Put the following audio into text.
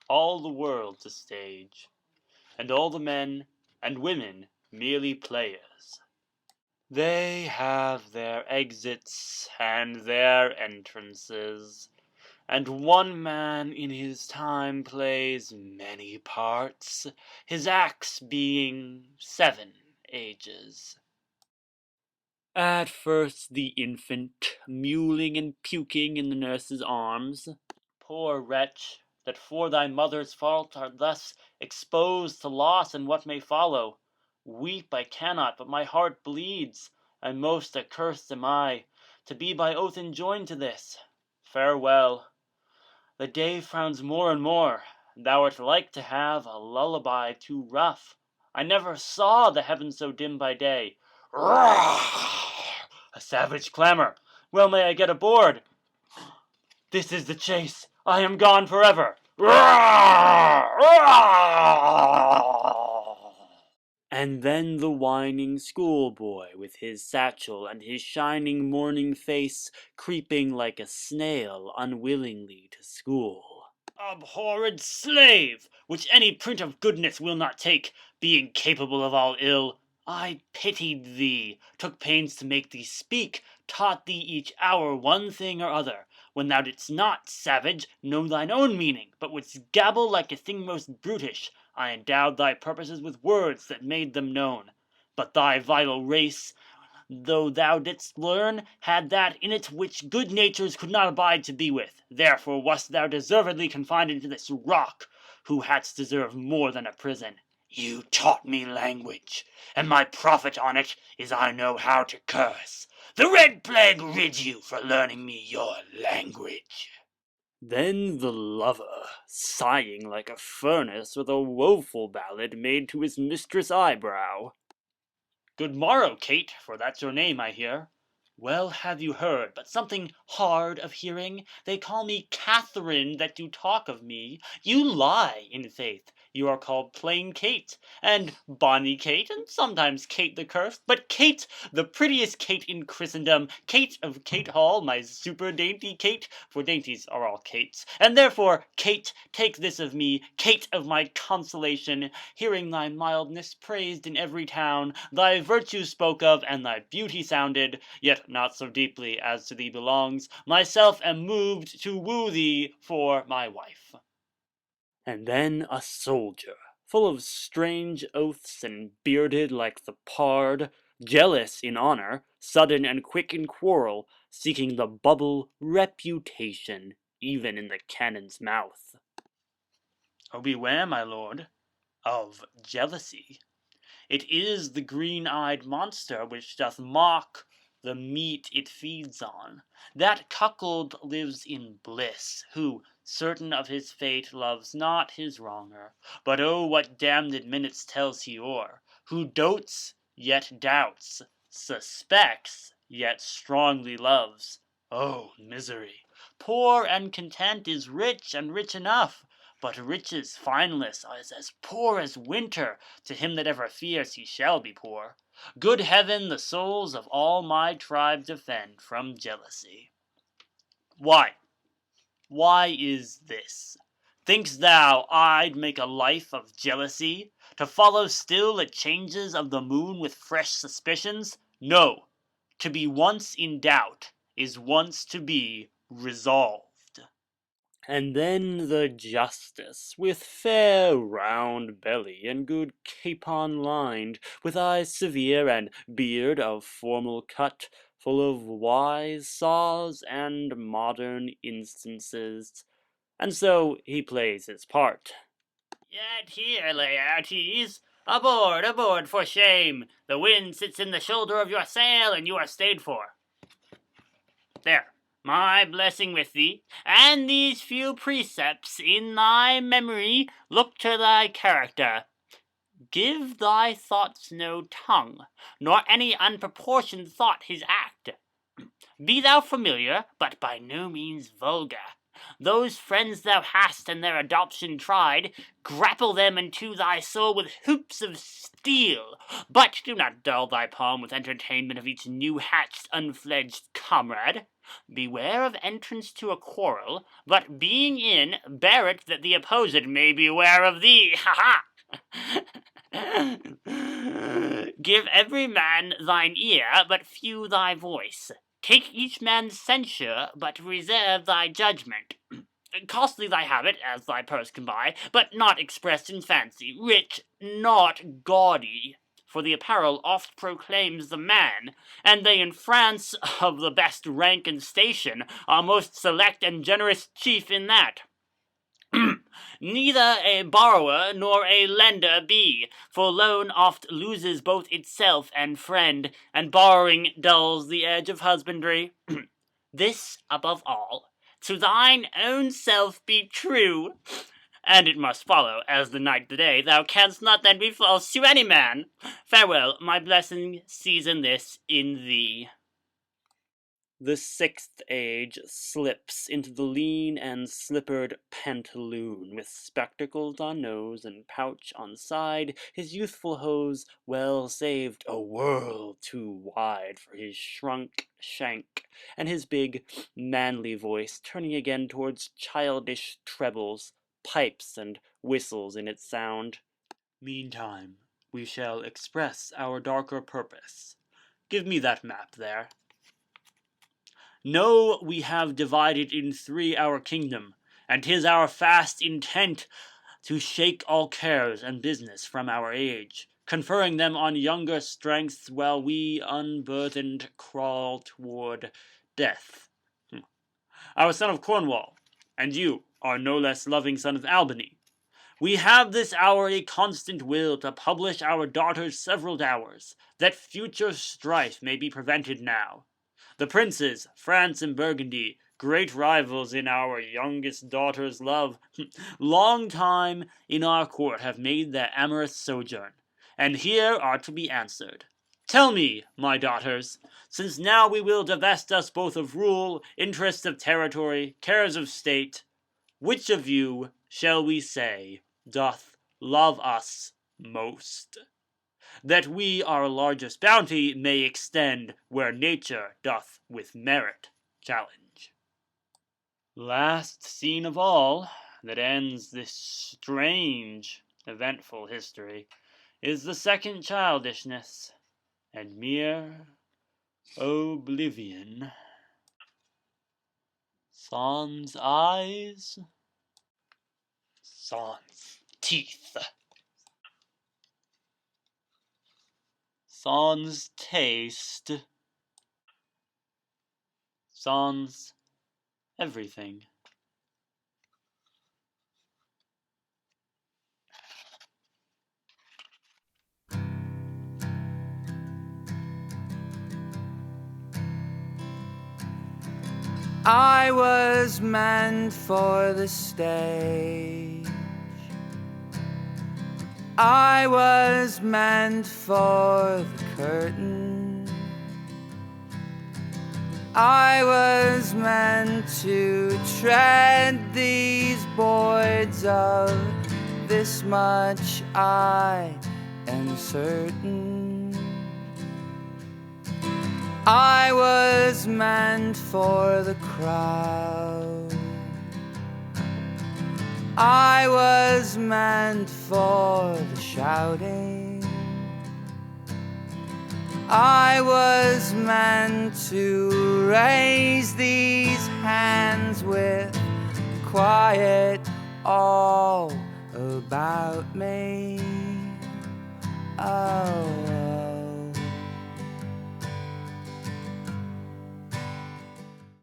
all the world's a stage, and all the men and women merely players. They have their exits and their entrances, and one man in his time plays many parts, his acts being 7 ages. At first the infant, mewling and puking in the nurse's arms. Poor wretch, that for thy mother's fault art thus exposed to loss and what may follow. Weep I cannot, but my heart bleeds, and most accursed am I, to be by oath enjoined to this. Farewell. The day frowns more and more. Thou art like to have a lullaby too rough. I never saw the heavens so dim by day. Roar! A savage clamor. Well may I get aboard. This is the chase. I am gone forever. Roar! Roar! And then the whining schoolboy, with his satchel and his shining morning face, creeping like a snail unwillingly to school. Abhorred slave, which any print of goodness will not take, being capable of all ill. I pitied thee, took pains to make thee speak, taught thee each hour one thing or other, when thou didst not, savage, know thine own meaning, but wouldst gabble like a thing most brutish. I endowed thy purposes with words that made them known. But thy vital race, though thou didst learn, had that in it which good natures could not abide to be with. Therefore wast thou deservedly confined into this rock, who hadst deserved more than a prison. You taught me language, and my profit on it is I know how to curse. The red plague rid you for learning me your language. Then the lover, sighing like a furnace with a woeful ballad made to his mistress' eyebrow. Good morrow, Kate, for that's your name, I hear. Well have you heard, but something hard of hearing? They call me Catherine that do talk of me. You lie, in faith. You are called plain Kate, and bonny Kate, and sometimes Kate the Cursed, but Kate, the prettiest Kate in Christendom, Kate of Kate Hall, my super dainty Kate, for dainties are all Kates, and therefore, Kate, take this of me, Kate of my consolation, hearing thy mildness praised in every town, thy virtue spoke of, and thy beauty sounded, yet not so deeply as to thee belongs, myself am moved to woo thee for my wife. And then a soldier, full of strange oaths and bearded like the pard, jealous in honor, sudden and quick in quarrel, seeking the bubble reputation, even in the cannon's mouth. Oh, beware, my lord, of jealousy. It is the green-eyed monster which doth mock the meat it feeds on. That cuckold lives in bliss, who, certain of his fate, loves not his wronger, but oh, what damned minutes tells he o'er, who dotes, yet doubts, suspects, yet strongly loves. Oh, misery! Poor and content is rich, and rich enough, but riches fineless is as poor as winter to him that ever fears he shall be poor. Good heaven, the souls of all my tribe defend from jealousy. Why? Why is this? Think'st thou I'd make a life of jealousy, to follow still the changes of the moon with fresh suspicions? No. To be once in doubt is once to be resolved. And then the justice, with fair round belly and good capon lined, with eyes severe and beard of formal cut, full of wise saws and modern instances. And so he plays his part. Yet here, Laertes, aboard, for shame! The wind sits in the shoulder of your sail, and you are stayed for. There. My blessing with thee, and these few precepts in thy memory. Look to thy character. Give thy thoughts no tongue, nor any unproportioned thought his act. Be thou familiar, but by no means vulgar. Those friends thou hast and their adoption tried, grapple them into thy soul with hoops of steel, but do not dull thy palm with entertainment of each new-hatched, unfledged comrade. Beware of entrance to a quarrel, but being in, bear it that the opposed may beware of thee. Ha ha! Give every man thine ear, but few thy voice. Take each man's censure, but reserve thy judgment. Costly thy habit, as thy purse can buy, but not expressed in fancy. Rich, not gaudy. For the apparel oft proclaims the man, and they in France of the best rank and station are most select and generous chief in that. Neither a borrower nor a lender be, for loan oft loses both itself and friend, and borrowing dulls the edge of husbandry. This, above all, to thine own self be true, and it must follow, as the night the day, thou canst not then be false to any man. Farewell, my blessing season this in thee. The sixth age slips into the lean and slippered pantaloon, with spectacles on nose and pouch on side, his youthful hose well saved a world too wide for his shrunk shank, and his big, manly voice turning again towards childish trebles, pipes, and whistles in its sound. Meantime, we shall express our darker purpose. Give me that map there. Know we have divided in three our kingdom, and 'tis our fast intent to shake all cares and business from our age, conferring them on younger strengths while we unburthened crawl toward death. Our son of Cornwall, and you are no less loving son of Albany. We have this hour a constant will to publish our daughter's several dowers, that future strife may be prevented now. The princes, France and Burgundy, great rivals in our youngest daughter's love, long time in our court have made their amorous sojourn, and here are to be answered. Tell me, my daughters, since now we will divest us both of rule, interests of territory, cares of state, which of you, shall we say, doth love us most, that we our largest bounty may extend where nature doth with merit challenge. Last scene of all, that ends this strange, eventful history, is the second childishness, and mere oblivion. Sans eyes, sans teeth, sans taste, sans everything. I was meant for the stage. I was meant for the curtain. I was meant to tread these boards, of this much I am certain. I was meant for the crowd. I was meant for the shouting. I was meant to raise these hands with quiet all about me. Oh,